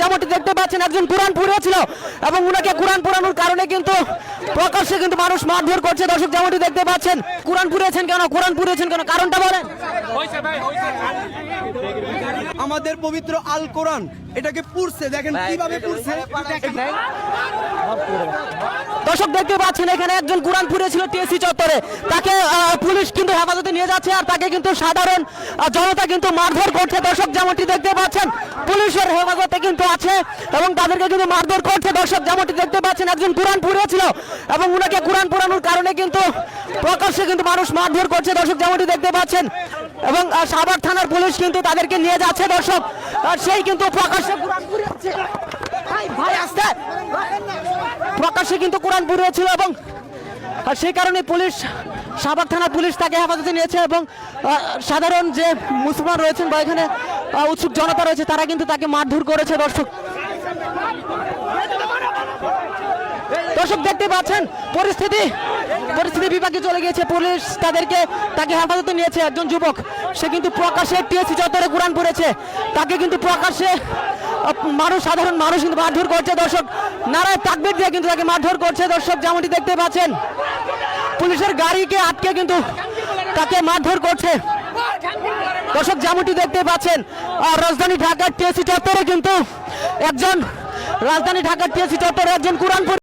যেমনটি দেখতে পাচ্ছেন একজন কোরআন পড়েছিল এবং উনাকে কোরআন পড়ানোর কারণে কিন্তু প্রকাশ্যে কিন্তু মানুষ মারধর করছে। দর্শক যেমনটি দেখতে পাচ্ছেন কোরআন পড়েছেন কেন কারণটা বলেন। আমাদের পবিত্র আল কোরআন এটাকে পড়ছে, দেখেন কিভাবে পড়ছে। দর্শক দেখতে পাচ্ছেন এখানে একজন কোরআন পড়েছিল টিএসসি চত্বরে, তাকে পুলিশ কিন্তু হেফাজতে নিয়ে যাচ্ছে আর তাকে কিন্তু সাধারণ জনতা কিন্তু মারধর করছে। দর্শক যেমনটি দেখতে পাচ্ছেন পুলিশের হেফাজতে কিন্তু আছে এবং তাদেরকে কিন্তু মারধর করছে। দর্শক যেমনটি দেখতে পাচ্ছেন একজন কোরআন পড়েছিল এবং উনাকে কোরআন পড়ানোর কারণে কিন্তু প্রকাশ্যে কিন্তু মানুষ মারধর করছে। দর্শক যেমনটি দেখতে পাচ্ছেন এবং সাভার থানার পুলিশ কিন্তু তাদেরকে নিয়ে যাচ্ছে। দর্শক সেই কিন্তু প্রকাশ্যে কোরআন পড়েছে, ভাই আসতে প্রকাশ্যে কিন্তু কোরআন পড়েছিল এবং সেই কারণে পুলিশ সাভার থানার পুলিশ তাকে হেফাজতে নিয়েছে এবং সাধারণ যে মুসলমান রয়েছেন বা এখানে উৎসুক জনতা রয়েছে তারা কিন্তু তাকে মারধর করেছে। দর্শক দেখতে পাচ্ছেন পরিস্থিতি বিপাকে চলে গিয়েছে। পুলিশ তাকে হেফাজতে নিয়েছে। একজন যুবক সে কিন্তু প্রকাশ্যে টিএসসি চত্বরে কোরআন পড়েছে, তাকে কিন্তু প্রকাশ্যে সাধারণ মানুষ কিন্তু মারধর করছে। দর্শক নারায় তাকবীর দিয়ে কিন্তু তাকে মারধর করছে। দর্শক যেমনটি দেখতে পাচ্ছেন পুলিশের গাড়িকে আটকে কিন্তু তাকে মারধর করছে। দর্শক যেমনটি দেখতে পাচ্ছেন রাজধানী ঢাকার টিএসসি চত্বরে কিন্তু একজন কোরআন